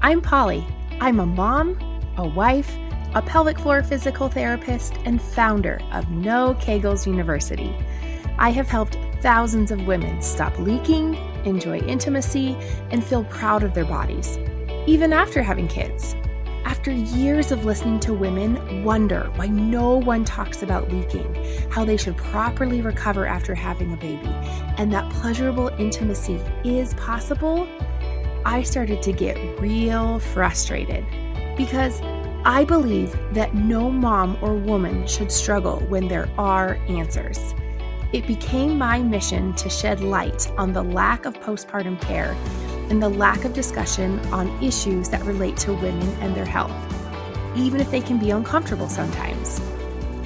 I'm Pauli. I'm a mom, a wife, a pelvic floor physical therapist, and founder of No Kegels University. I have helped thousands of women stop leaking, enjoy intimacy, and feel proud of their bodies, even after having kids. After years of listening to women wonder why no one talks about leaking, how they should properly recover after having a baby, and that pleasurable intimacy is possible, I started to get real frustrated because I believe that no mom or woman should struggle when there are answers. It became my mission to shed light on the lack of postpartum care and the lack of discussion on issues that relate to women and their health, even if they can be uncomfortable sometimes.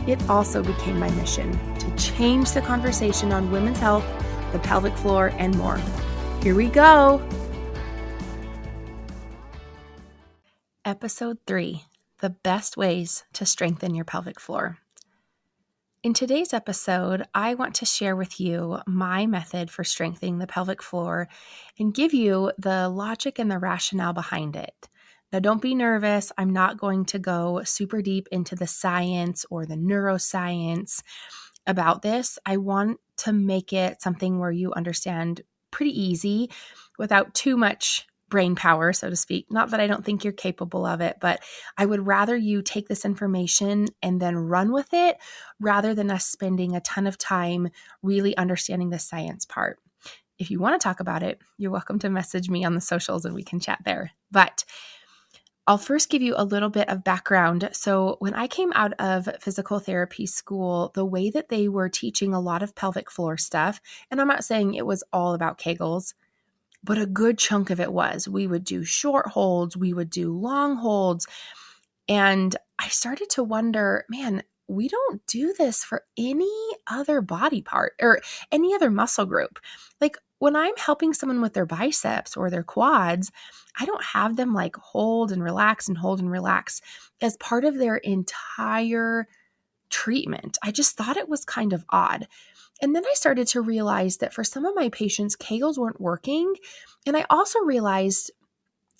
It also became my mission to change the conversation on women's health, the pelvic floor, and more. Here we go. Episode 3, The Best Ways to Strengthen Your Pelvic Floor. In today's episode, I want to share with you my method for strengthening the pelvic floor and give you the logic and the rationale behind it. Now, don't be nervous. I'm not going to go super deep into the science or the neuroscience about this. I want to make it something where you understand pretty easy without too much brain power, so to speak. Not that I don't think you're capable of it, but I would rather you take this information and then run with it rather than us spending a ton of time really understanding the science part. If you want to talk about it, you're welcome to message me on the socials and we can chat there. But I'll first give you a little bit of background. So when I came out of physical therapy school, the way that they were teaching a lot of pelvic floor stuff, and I'm not saying it was all about Kegels, but a good chunk of it was. We would do short holds, we would do long holds. And I started to wonder, man, we don't do this for any other body part or any other muscle group. Like when I'm helping someone with their biceps or their quads, I don't have them like hold and relax as part of their entire treatment. I just thought it was kind of odd. And then I started to realize that for some of my patients, Kegels weren't working. And I also realized,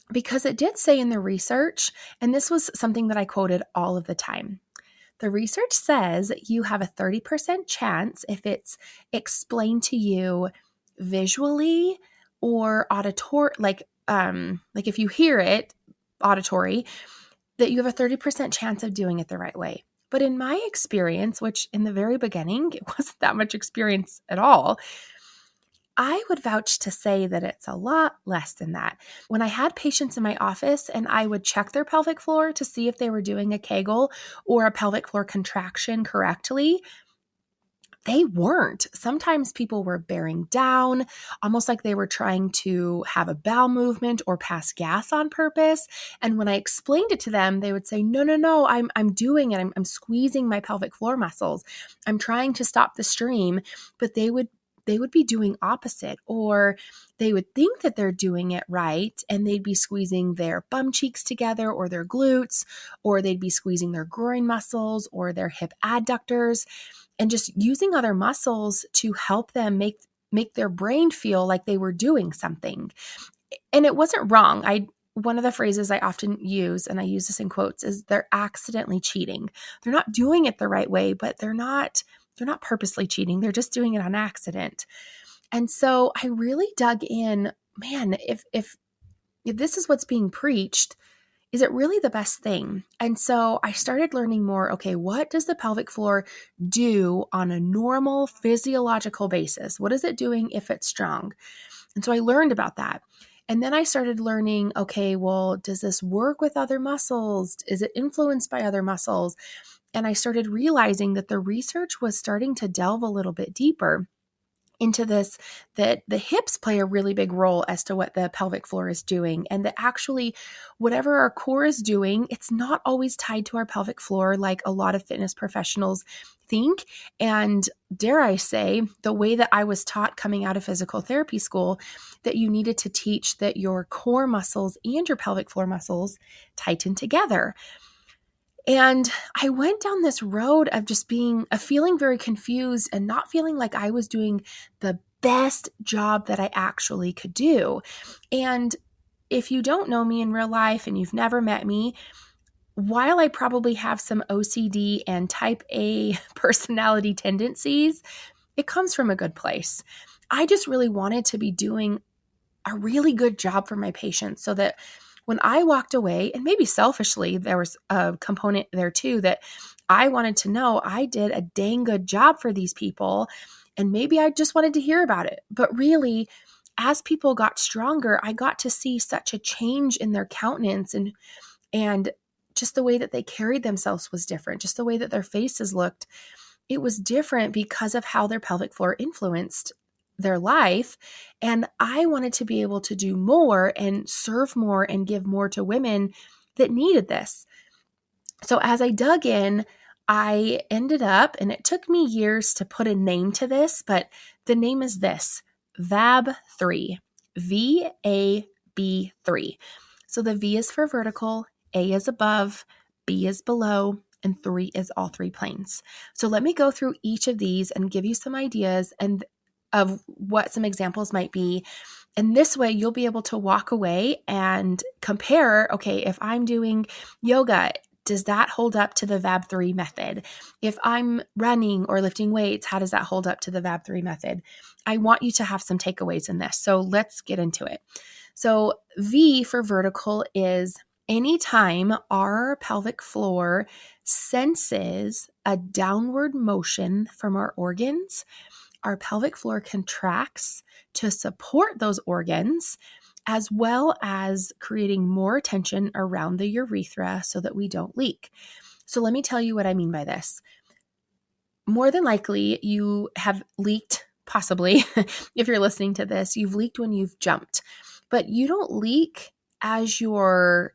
because it did say in the research, and this was something that I quoted all of the time, the research says you have a 30% chance if it's explained to you visually or like if you hear it auditory, that you have a 30% chance of doing it the right way. But in my experience, which in the very beginning, it wasn't that much experience at all, I would vouch to say that it's a lot less than that. When I had patients in my office and I would check their pelvic floor to see if they were doing a Kegel or a pelvic floor contraction correctly, they weren't. Sometimes people were bearing down, almost like they were trying to have a bowel movement or pass gas on purpose. And when I explained it to them, they would say, no, I'm doing it. I'm squeezing my pelvic floor muscles. I'm trying to stop the stream, but they would be doing opposite, or they would think that they're doing it right and they'd be squeezing their bum cheeks together or their glutes, or they'd be squeezing their groin muscles or their hip adductors and just using other muscles to help them make their brain feel like they were doing something. And it wasn't wrong. One of the phrases I often use, and I use this in quotes, is they're accidentally cheating. They're not doing it the right way, but they're not purposely cheating. They're just doing it on accident. And so I really dug in, man, if this is what's being preached, is it really the best thing? And so I started learning more, okay, what does the pelvic floor do on a normal physiological basis? What is it doing if it's strong? And so I learned about that. And then I started learning, okay, well, does this work with other muscles? Is it influenced by other muscles? And I started realizing that the research was starting to delve a little bit deeper into this, that the hips play a really big role as to what the pelvic floor is doing. And that actually, whatever our core is doing, it's not always tied to our pelvic floor like a lot of fitness professionals think. And dare I say, the way that I was taught coming out of physical therapy school, that you needed to teach that your core muscles and your pelvic floor muscles tighten together. And I went down this road of just feeling very confused and not feeling like I was doing the best job that I actually could do. And if you don't know me in real life and you've never met me, while I probably have some OCD and type A personality tendencies, it comes from a good place. I just really wanted to be doing a really good job for my patients so that when I walked away, and maybe selfishly, there was a component there too, that I wanted to know I did a dang good job for these people. And maybe I just wanted to hear about it. But really, as people got stronger, I got to see such a change in their countenance and just the way that they carried themselves was different. Just the way that their faces looked, it was different because of how their pelvic floor influenced their life. And I wanted to be able to do more and serve more and give more to women that needed this. So as I dug in, I ended up, and it took me years to put a name to this, but the name is this, VAB3, VAB3. So the V is for vertical, A is above, B is below, and 3 is all 3 planes. So let me go through each of these and give you some ideas and of what some examples might be. And this way you'll be able to walk away and compare, okay, if I'm doing yoga, does that hold up to the VAB3 method? If I'm running or lifting weights, how does that hold up to the VAB3 method? I want you to have some takeaways in this. So let's get into it. So V for vertical is anytime our pelvic floor senses a downward motion from our organs, our pelvic floor contracts to support those organs, as well as creating more tension around the urethra so that we don't leak. So let me tell you what I mean by this. More than likely, you have leaked, possibly, if you're listening to this, you've leaked when you've jumped, but you don't leak as you're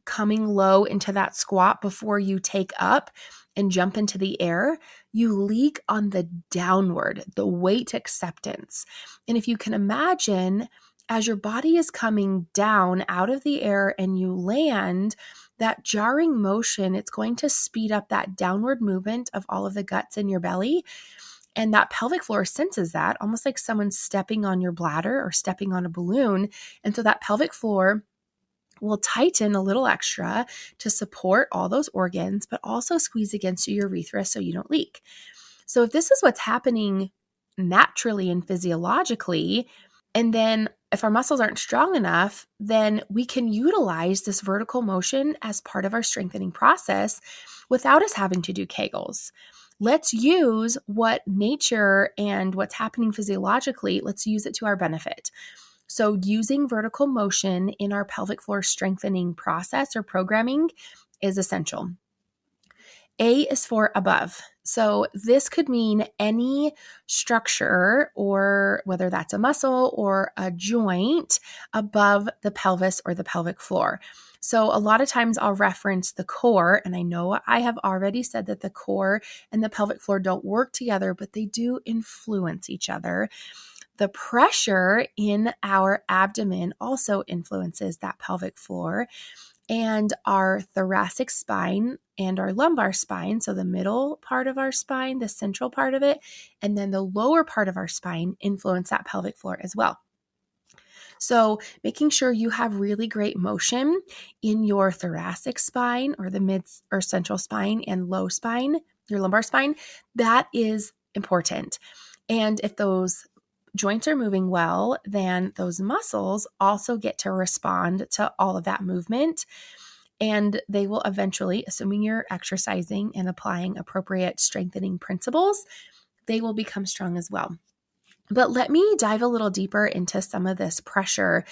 coming low into that squat before you take up and jump into the air. You leak on the downward, the weight acceptance. And if you can imagine, as your body is coming down out of the air and you land, that jarring motion, it's going to speed up that downward movement of all of the guts in your belly. And that pelvic floor senses that, almost like someone's stepping on your bladder or stepping on a balloon. And so that pelvic floor will tighten a little extra to support all those organs, but also squeeze against your urethra so you don't leak. So if this is what's happening naturally and physiologically, and then if our muscles aren't strong enough, then we can utilize this vertical motion as part of our strengthening process without us having to do Kegels. Let's use what nature and what's happening physiologically, let's use it to our benefit. So using vertical motion in our pelvic floor strengthening process or programming is essential. A is for above. So this could mean any structure, or whether that's a muscle or a joint above the pelvis or the pelvic floor. So a lot of times I'll reference the core, and I know I have already said that the core and the pelvic floor don't work together, but they do influence each other. The pressure in our abdomen also influences that pelvic floor, and our thoracic spine and our lumbar spine, so the middle part of our spine, the central part of it, and then the lower part of our spine influence that pelvic floor as well. So making sure you have really great motion in your thoracic spine or the mid or central spine and low spine, your lumbar spine, that is important. And if those joints are moving well, then those muscles also get to respond to all of that movement. And they will eventually, assuming you're exercising and applying appropriate strengthening principles, they will become strong as well. But let me dive a little deeper into some of this pressure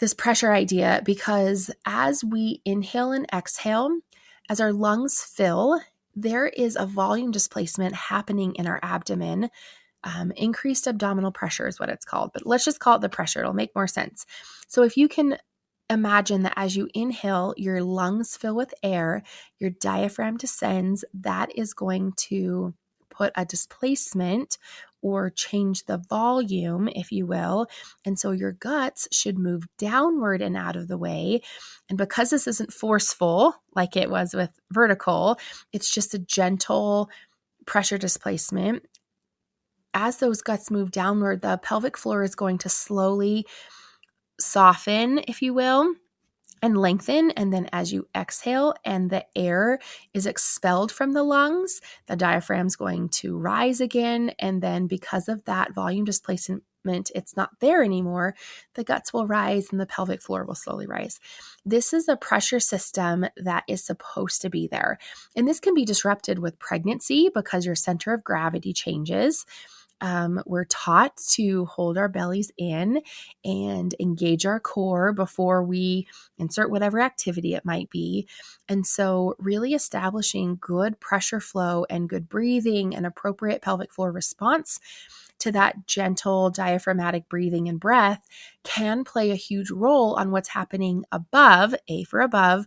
idea, because as we inhale and exhale, as our lungs fill, there is a volume displacement happening in our abdomen. Increased abdominal pressure is what it's called, but let's just call it the pressure. It'll make more sense. So if you can imagine that as you inhale, your lungs fill with air, your diaphragm descends, that is going to put a displacement or change the volume, if you will. And so your guts should move downward and out of the way. And because this isn't forceful like it was with vertical, it's just a gentle pressure displacement. As those guts move downward, the pelvic floor is going to slowly soften, if you will, and lengthen. And then as you exhale and the air is expelled from the lungs, the diaphragm's going to rise again. And then because of that volume displacement, it's not there anymore, the guts will rise and the pelvic floor will slowly rise. This is a pressure system that is supposed to be there. And this can be disrupted with pregnancy because your center of gravity changes. We're taught to hold our bellies in and engage our core before we insert whatever activity it might be. And so really establishing good pressure flow and good breathing and appropriate pelvic floor response to that gentle diaphragmatic breathing and breath can play a huge role on what's happening above, A for above,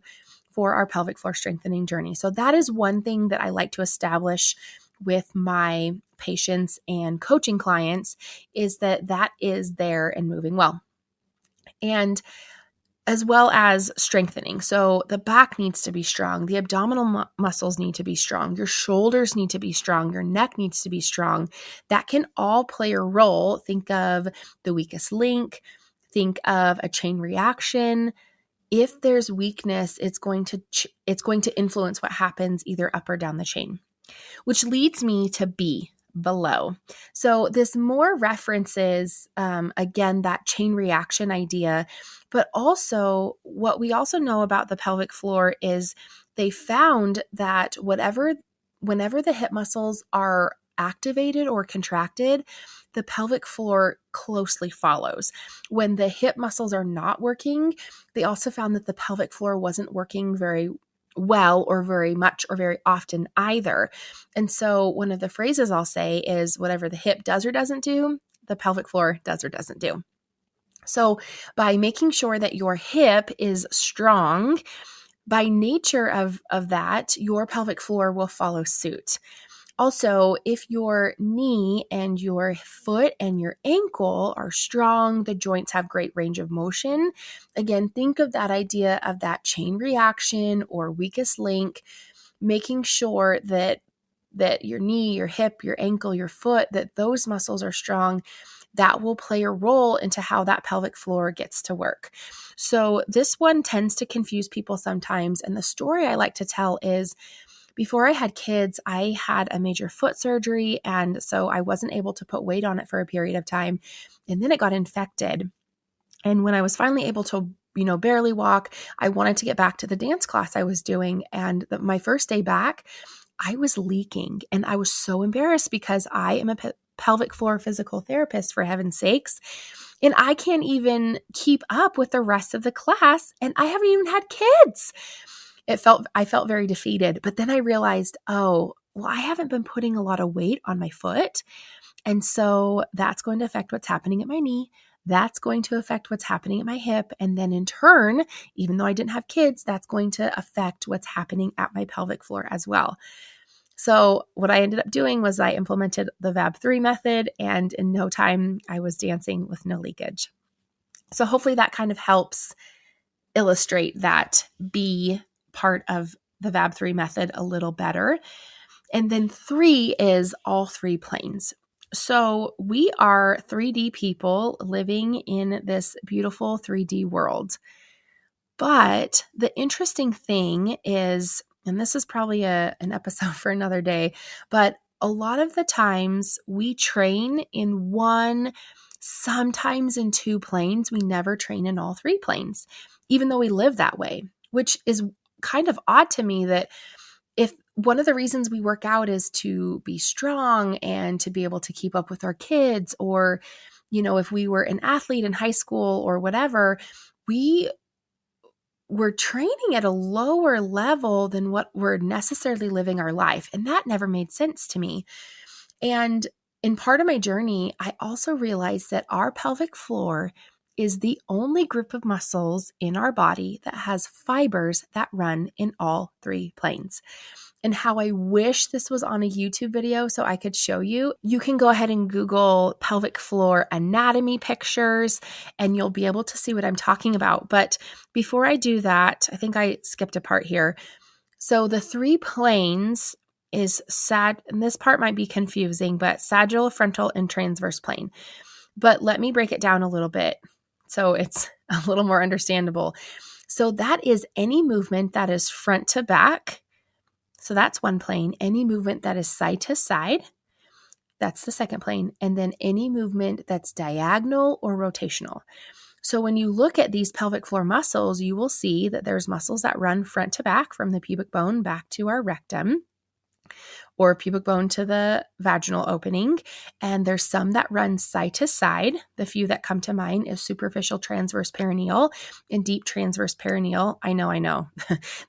for our pelvic floor strengthening journey. So that is one thing that I like to establish with my patients and coaching clients, is that is there and moving well. And as well as strengthening. So the back needs to be strong. The abdominal muscles need to be strong. Your shoulders need to be strong. Your neck needs to be strong. That can all play a role. Think of the weakest link. Think of a chain reaction. If there's weakness, it's going to influence what happens either up or down the chain, which leads me to B, below. So this more references, again, that chain reaction idea, but also what we also know about the pelvic floor is they found that whenever the hip muscles are activated or contracted, the pelvic floor closely follows. When the hip muscles are not working, they also found that the pelvic floor wasn't working very well or very much or very often either. And so one of the phrases I'll say is whatever the hip does or doesn't do, the pelvic floor does or doesn't do. So by making sure that your hip is strong, by nature of that, your pelvic floor will follow suit. Also, if your knee and your foot and your ankle are strong, the joints have great range of motion. Again, think of that idea of that chain reaction or weakest link, making sure that your knee, your hip, your ankle, your foot, that those muscles are strong. That will play a role into how that pelvic floor gets to work. So this one tends to confuse people sometimes. And the story I like to tell is, before I had kids, I had a major foot surgery, and so I wasn't able to put weight on it for a period of time, and then it got infected. And when I was finally able to, barely walk, I wanted to get back to the dance class I was doing, and my first day back, I was leaking, and I was so embarrassed because I am a pelvic floor physical therapist, for heaven's sakes, and I can't even keep up with the rest of the class, and I haven't even had kids. I felt very defeated, but then I realized, I haven't been putting a lot of weight on my foot. And so that's going to affect what's happening at my knee. That's going to affect what's happening at my hip. And then in turn, even though I didn't have kids, that's going to affect what's happening at my pelvic floor as well. So what I ended up doing was I implemented the Ep.3 method, and in no time I was dancing with no leakage. So hopefully that kind of helps illustrate that B part of the Ep.3 method a little better. And then 3 is all 3 planes. So we are 3D people living in this beautiful 3D world. But the interesting thing is, and this is probably an episode for another day, but a lot of the times we train in 1, sometimes in 2 planes. We never train in all 3 planes, even though we live that way, which is kind of odd to me, that if one of the reasons we work out is to be strong and to be able to keep up with our kids, or, if we were an athlete in high school or whatever, we were training at a lower level than what we're necessarily living our life. And that never made sense to me. And in part of my journey, I also realized that our pelvic floor is the only group of muscles in our body that has fibers that run in all 3 planes. And how I wish this was on a YouTube video so I could show you. You can go ahead and Google pelvic floor anatomy pictures, and you'll be able to see what I'm talking about. But before I do that, I think I skipped a part here. So the 3 planes is and this part might be confusing, but sagittal, frontal, and transverse plane. But let me break it down a little bit so it's a little more understandable. So that is any movement that is front to back. So that's one plane. Any movement that is side to side. That's the second plane. And then any movement that's diagonal or rotational. So when you look at these pelvic floor muscles, you will see that there's muscles that run front to back from the pubic bone back to our rectum, or pubic bone to the vaginal opening. And there's some that run side to side. The few that come to mind is superficial transverse perineal and deep transverse perineal. I know.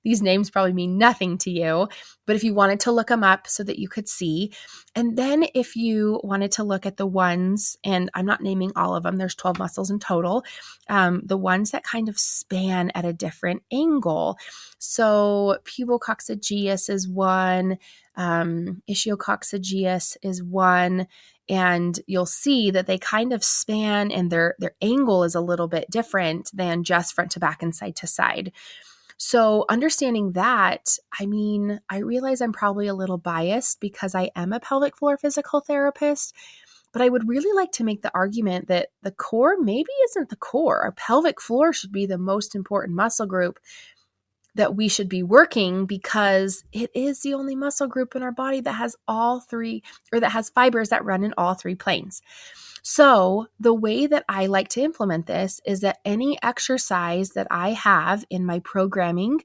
These names probably mean nothing to you, but if you wanted to look them up so that you could see. And then if you wanted to look at the ones, and I'm not naming all of them, there's 12 muscles in total, the ones that kind of span at a different angle. So pubococcygeus is one, ischio-coccygeus is one, and you'll see that they kind of span and their angle is a little bit different than just front to back and side to side. So understanding that, I realize I'm probably a little biased because I am a pelvic floor physical therapist, but I would really like to make the argument that the core maybe isn't the core. Our pelvic floor should be the most important muscle group that we should be working, because it is the only muscle group in our body that has all three, or that has fibers that run in all three planes. So the way that I like to implement this is that any exercise that I have in my programming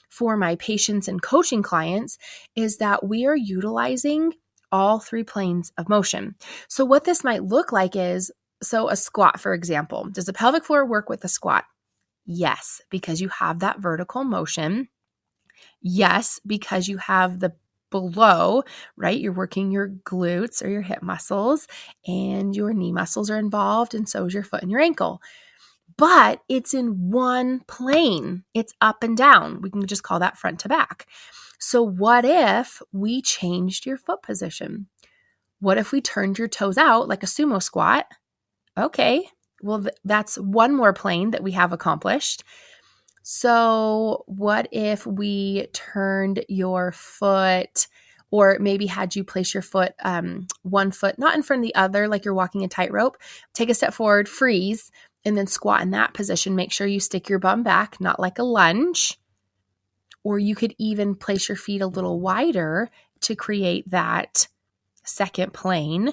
for my patients and coaching clients is that we are utilizing all three planes of motion. So what this might look like is, so a squat, for example. Does the pelvic floor work with a squat? Yes, because you have that vertical motion. Yes, because you have the below, right? You're working your glutes or your hip muscles, and your knee muscles are involved, and so is your foot and your ankle. But it's in one plane. It's up and down. We can just call that front to back. So what if we changed your foot position? What if we turned your toes out like a sumo squat? Okay, well, that's one more plane that we have accomplished. So what if we turned your foot, or maybe had you place your foot, one foot not in front of the other like you're walking a tightrope, take a step forward, freeze, and then squat in that position. Make sure you stick your bum back, not like a lunge. Or you could even place your feet a little wider to create that second plane,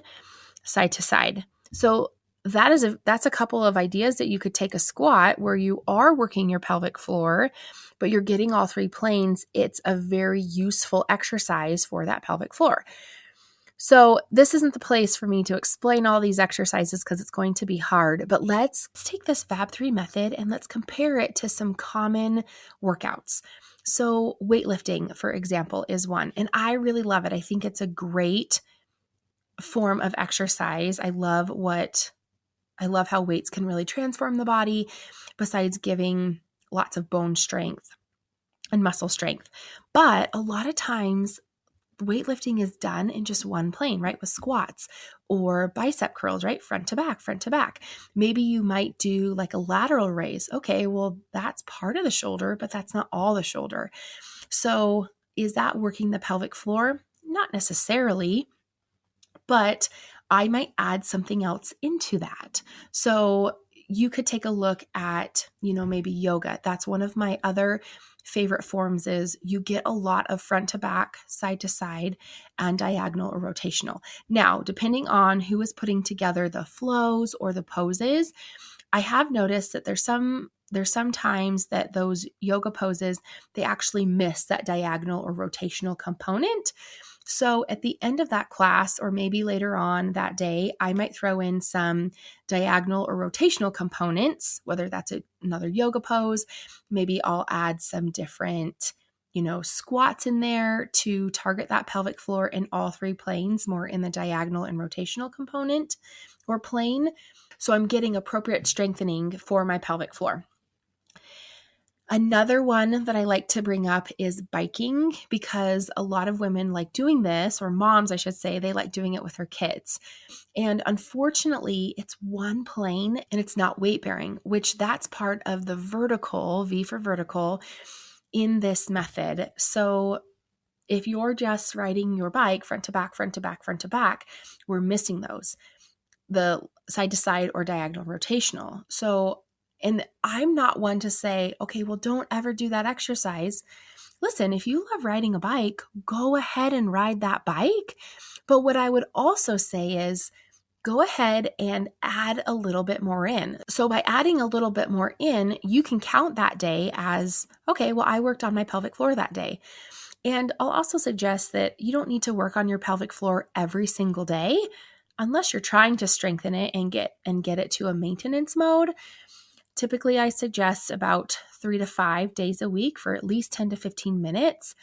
side to side. So that's a couple of ideas that you could take a squat where you are working your pelvic floor, but you're getting all three planes. It's a very useful exercise for that pelvic floor. So this isn't the place for me to explain all these exercises because it's going to be hard, but let's take this Ep.3 method and let's compare it to some common workouts. So weightlifting, for example, is one, and I really love it. I think it's a great form of exercise. I love how weights can really transform the body, besides giving lots of bone strength and muscle strength. But a lot of times weightlifting is done in just one plane, right? With squats or bicep curls, right? Front to back, front to back. Maybe you might do like a lateral raise. Okay, well, that's part of the shoulder, but that's not all the shoulder. So is that working the pelvic floor? Not necessarily, but I might add something else into that. So you could take a look at, maybe yoga. That's one of my other favorite forms. Is you get a lot of front to back, side to side, and diagonal or rotational. Now, depending on who is putting together the flows or the poses, I have noticed that there's some times that those yoga poses, they actually miss that diagonal or rotational component. So at the end of that class, or maybe later on that day, I might throw in some diagonal or rotational components, whether that's another yoga pose. Maybe I'll add some different, squats in there to target that pelvic floor in all three planes, more in the diagonal and rotational component or plane. So I'm getting appropriate strengthening for my pelvic floor. Another one that I like to bring up is biking, because a lot of women like doing this, or moms, I should say, they like doing it with their kids. And unfortunately, it's one plane and it's not weight bearing, which that's part of the vertical, V for vertical, in this method. So if you're just riding your bike front to back, front to back, front to back, we're missing those, the side to side or diagonal rotational. So And I'm not one to say, okay, well, don't ever do that exercise. Listen, if you love riding a bike, go ahead and ride that bike. But what I would also say is go ahead and add a little bit more in. So by adding a little bit more in, you can count that day as, okay, well, I worked on my pelvic floor that day. And I'll also suggest that you don't need to work on your pelvic floor every single day unless you're trying to strengthen it and get it to a maintenance mode. Typically, I suggest about 3 to 5 days a week for at least 10 to 15 minutes.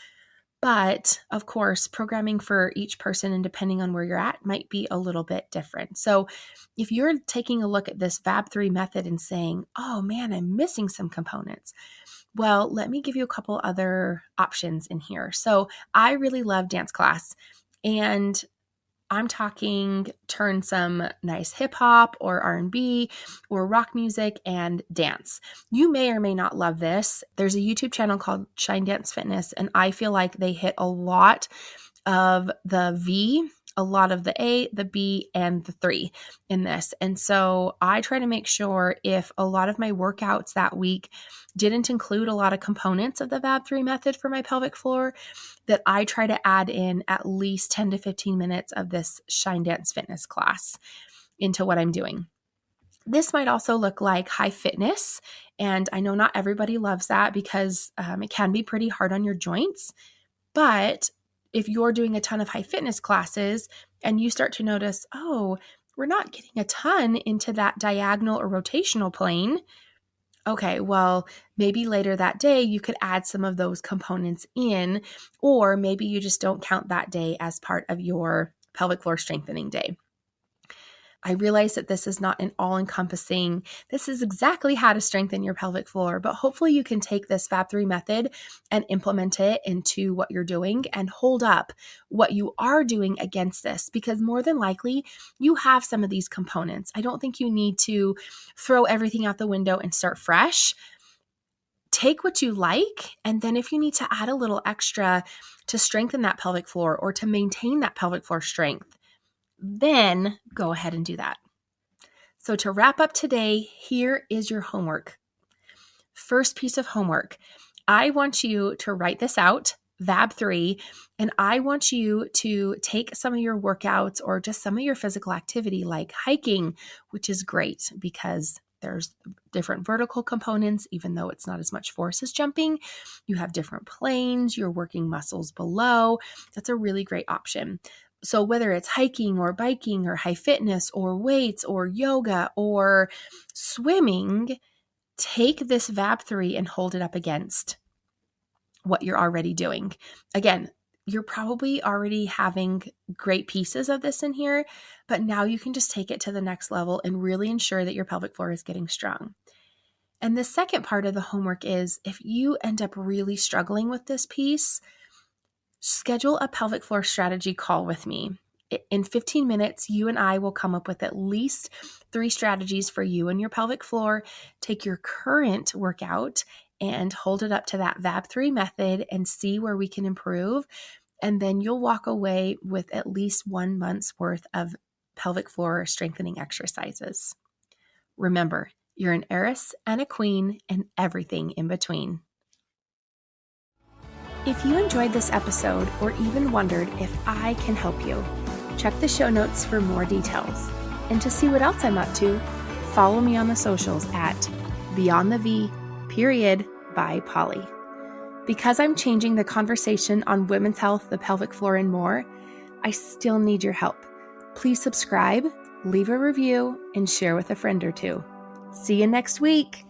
But of course, programming for each person and depending on where you're at might be a little bit different. So if you're taking a look at this VAB3 method and saying, oh man, I'm missing some components, well, let me give you a couple other options in here. So I really love dance class, and I'm talking turn some nice hip hop or R&B or rock music and dance. You may or may not love this. There's a YouTube channel called Shine Dance Fitness, and I feel like they hit a lot of the V, a lot of the A, the B, and the 3 in this. And so I try to make sure if a lot of my workouts that week didn't include a lot of components of the VAB3 method for my pelvic floor, that I try to add in at least 10 to 15 minutes of this Shine Dance Fitness class into what I'm doing. This might also look like high fitness. And I know not everybody loves that because it can be pretty hard on your joints. But if you're doing a ton of high fitness classes and you start to notice, oh, we're not getting a ton into that diagonal or rotational plane, okay, well, maybe later that day you could add some of those components in, or maybe you just don't count that day as part of your pelvic floor strengthening day. I realize that this is not an all-encompassing, this is exactly how to strengthen your pelvic floor, but hopefully you can take this VAB3 method and implement it into what you're doing and hold up what you are doing against this, because more than likely you have some of these components. I don't think you need to throw everything out the window and start fresh. Take what you like, and then if you need to add a little extra to strengthen that pelvic floor or to maintain that pelvic floor strength, then go ahead and do that. So to wrap up today, here is your homework. First piece of homework. I want you to write this out, VAB3, and I want you to take some of your workouts or just some of your physical activity like hiking, which is great because there's different vertical components, even though it's not as much force as jumping. You have different planes, you're working muscles below. That's a really great option. So whether it's hiking or biking or high fitness or weights or yoga or swimming, take this VAB3 and hold it up against what you're already doing. Again, you're probably already having great pieces of this in here, but now you can just take it to the next level and really ensure that your pelvic floor is getting strong. And the second part of the homework is if you end up really struggling with this piece, schedule a pelvic floor strategy call with me. In 15 minutes, you and I will come up with at least 3 strategies for you and your pelvic floor. Take your current workout and hold it up to that VAB3 method and see where we can improve. And then you'll walk away with at least 1 month's worth of pelvic floor strengthening exercises. Remember, you're an heiress and a queen and everything in between. If you enjoyed this episode or even wondered if I can help you, check the show notes for more details. And to see what else I'm up to, follow me on the socials at Beyond the V, by Pauli. Because I'm changing the conversation on women's health, the pelvic floor, and more, I still need your help. Please subscribe, leave a review, and share with a friend or two. See you next week.